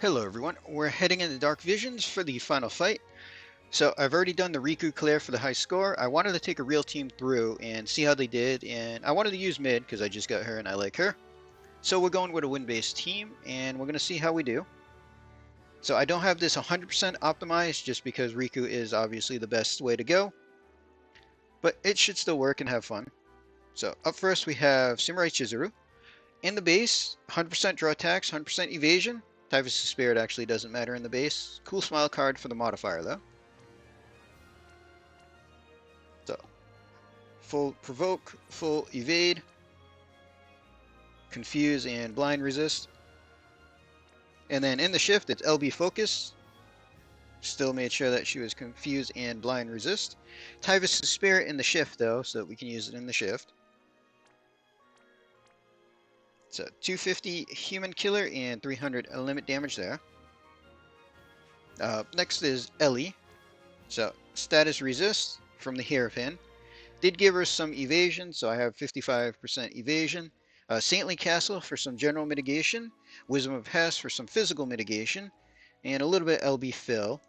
Hello everyone, we're heading into Dark Visions for the final fight. So I've already done the Rikku clear for the high score. I wanted to take a real team through and see how they did, and I wanted to use mid because I just got her and I like her. So we're going with a win-based team, and we're going to see how we do. So I don't have this 100% optimized just because Rikku is obviously the best way to go, but it should still work and have fun. So up first we have Samurai Chizuru. In the base, 100% draw attacks, 100% evasion. Typhus' Spirit actually doesn't matter in the base. Cool smile card for the modifier though. So, full provoke, full evade, confuse, and blind resist. And then in the shift, it's LB focus. Still made sure that she was confuse and blind resist. Typhus' Spirit in the shift though, so that we can use it in the shift. So 250 human killer and 300 limit damage there. Next is Ellie. So status resist from the hairpin. Did give her some evasion, so I have 55% evasion. Saintly Castle for some general mitigation. Wisdom of Hess for some physical mitigation. And a little bit LB fill.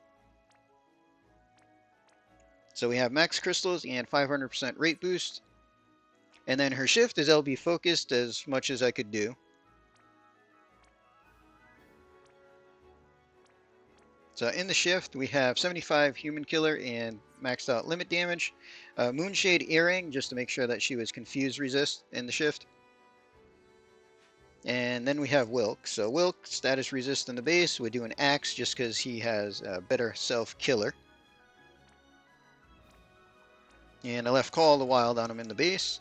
So we have max crystals and 500% rate boost. And then her shift is LB focused as much as I could do. So in the shift, we have 75 human killer and maxed out limit damage. Moonshade earring just to make sure that she was confused resist in the shift. And then we have Wilk. So Wilk, status resist in the base. We do an axe just because he has a better self-killer. And I left Call of the Wild on him in the base.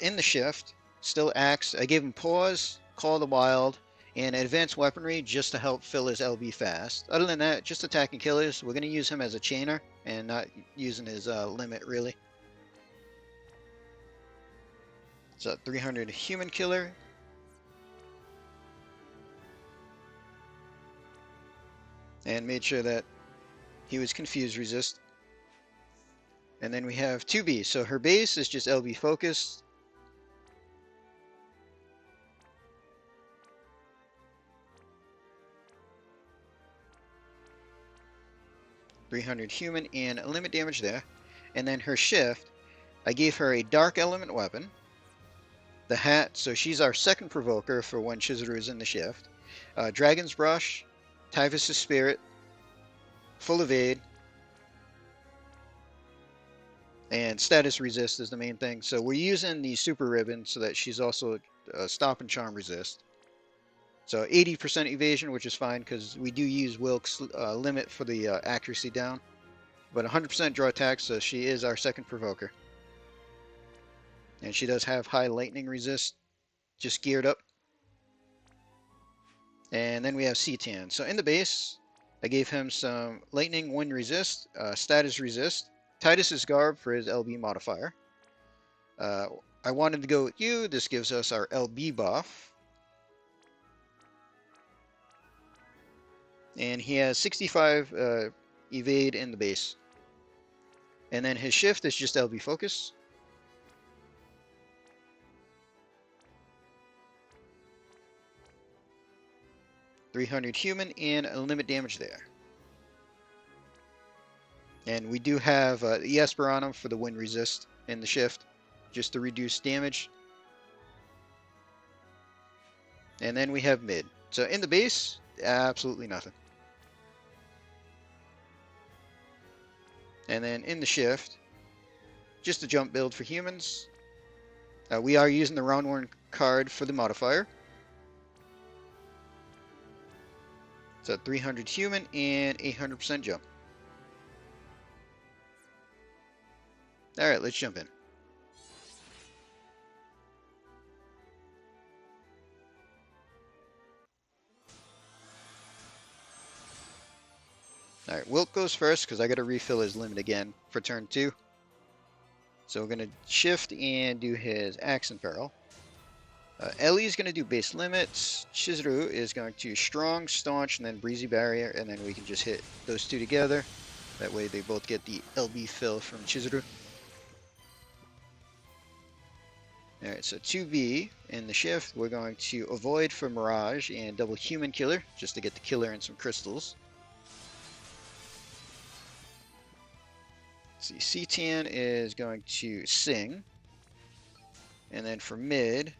In the shift, still axe. I gave him pause, Call of the Wild, and advanced weaponry just to help fill his LB fast. Other than that, just attacking killers. We're going to use him as a chainer and not using his limit really. So 300 human killer. And made sure that he was confused resist. And then we have 2B. So her base is just LB focused. .300 human and limit damage there. And then her shift, I gave her a dark element weapon. The hat, so she's our second provoker for when Chizuru is in the shift. Dragon's Brush, Typhus' Spirit, full evade, and status resist is the main thing. So we're using the super ribbon so that she's also stop and charm resist. So 80% evasion, which is fine because we do use Wilk's limit for the accuracy down. But 100% draw attack, so she is our second provoker. And she does have high lightning resist, just geared up. And then we have Citan. So in the base, I gave him some lightning wind resist, status resist, Titus's Garb for his LB modifier. I wanted to go with you. This gives us our LB buff. And he has 65 evade in the base. And then his shift is just LB focus. .300 human and a limit damage there. And we do have the Esper on him for the wind resist in the shift, just to reduce damage. And then we have mid. So in the base, absolutely nothing. And then in the shift, just a jump build for humans. We are using the round one card for the modifier. So 300 human and 800% jump. Alright, let's jump in. Alright, Wilt goes first because I got to refill his limit again for turn 2. So we're going to shift and do his Axe and Peril. Ellie's going to do base limits. Chizuru is going to strong, staunch, and then breezy barrier, and then we can just hit those two together. That way they both get the LB fill from Chizuru. Alright, so 2B in the shift, we're going to avoid for Mirage and double Human Killer, just to get the killer and some crystals. Let's see, C-Tan is going to Sing. And then for mid,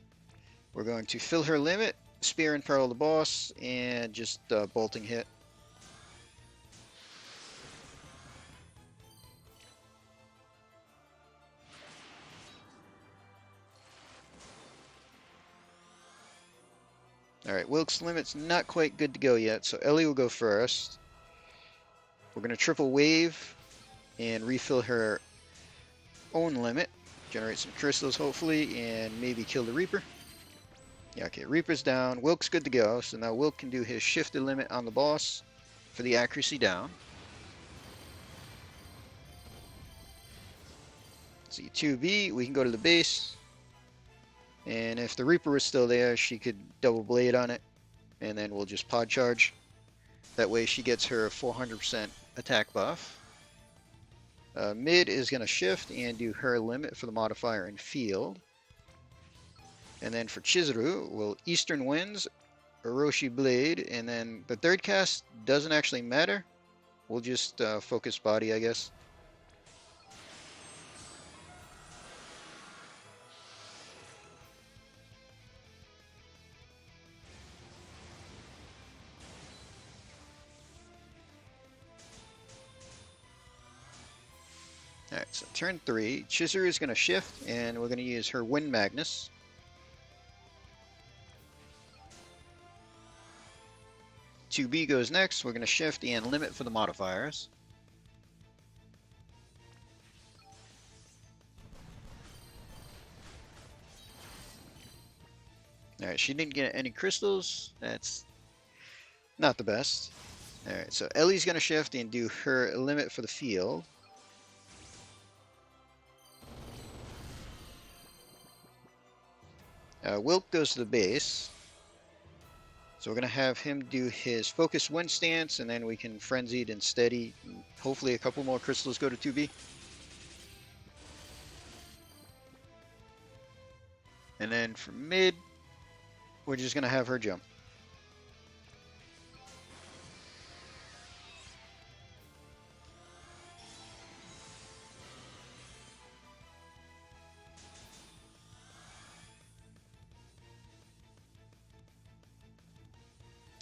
we're going to fill her limit, Spear and Pearl the boss, and just bolting hit. Alright, Wilk's limit's not quite good to go yet, so Ellie will go first. We're going to triple wave and refill her own limit. Generate some crystals, hopefully, and maybe kill the Reaper. Yeah, okay, Reaper's down. Wilk's good to go, so now Wilk can do his shifted limit on the boss for the accuracy down. See, 2B, we can go to the base. And if the Reaper was still there, she could double blade on it. And then we'll just pod charge. That way she gets her 400% attack buff. Mid is going to shift and do her limit for the modifier in field. And then for Chizuru, we'll Eastern Winds, Orochi Blade, and then the third cast doesn't actually matter. We'll just focus body, I guess. Alright, so turn 3, Chizuru is going to shift, and we're going to use her Wind Magnus. 2B goes next, we're going to shift and limit for the modifiers. Alright, she didn't get any crystals, that's not the best. Alright, so Ellie's going to shift and do her limit for the field. Wilk goes to the base. So we're going to have him do his focus wind stance, and then we can frenzied and steady. And hopefully a couple more crystals go to 2B. And then for mid, we're just going to have her jump.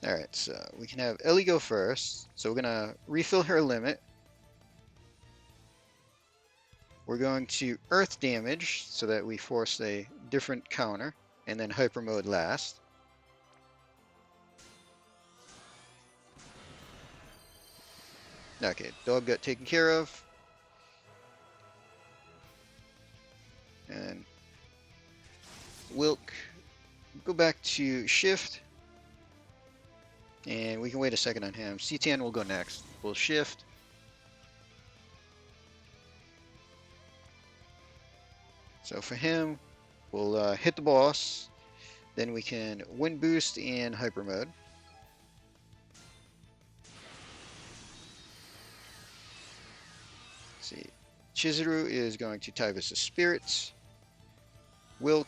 Alright, so we can have Ellie go first. So we're going to refill her limit. We're going to earth damage so that we force a different counter, and then hyper mode last. Okay, dog got taken care of. And Wilk, go back to shift. And we can wait a second on him. C10 will go next. We'll shift. So for him, we'll hit the boss. Then we can wind boost and hyper mode. Let's see, Chizuru is going to Tyvus of Spirits. Wilk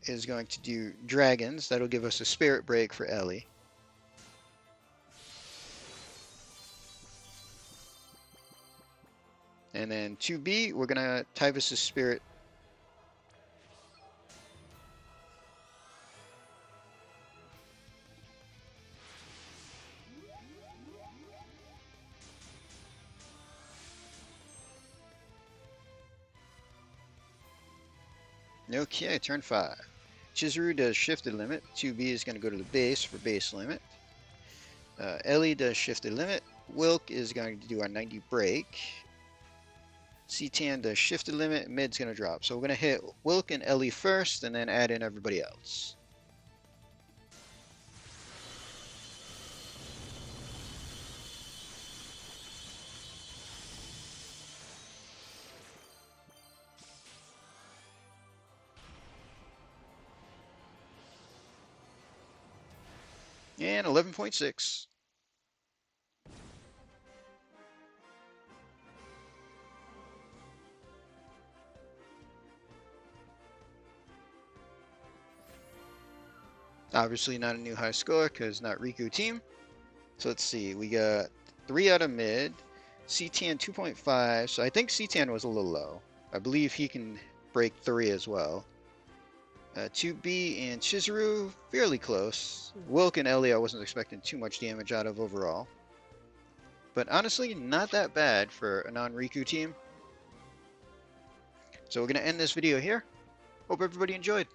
is going to do Dragons. That'll give us a Spirit Break for Ellie. And then 2B, we're going to Tyvus' Spirit. Okay, turn 5. Chizuru does Shifted Limit. 2B is going to go to the base for base limit. Ellie does Shifted Limit. Wilk is going to do our 90 break. C10 does Shifted Limit. Mid's going to drop. So we're going to hit Wilk and Ellie first, and then add in everybody else. And 11.6. Obviously not a new high score because not Rikku team. So let's see, we got 3 out of mid, CTN 2.5, so I think CTN was a little low. I believe he can break 3 as well. 2B and Chizuru, fairly close. Wilk and Ellie I wasn't expecting too much damage out of overall. But honestly, not that bad for a non-Rikku team. So we're going to end this video here. Hope everybody enjoyed.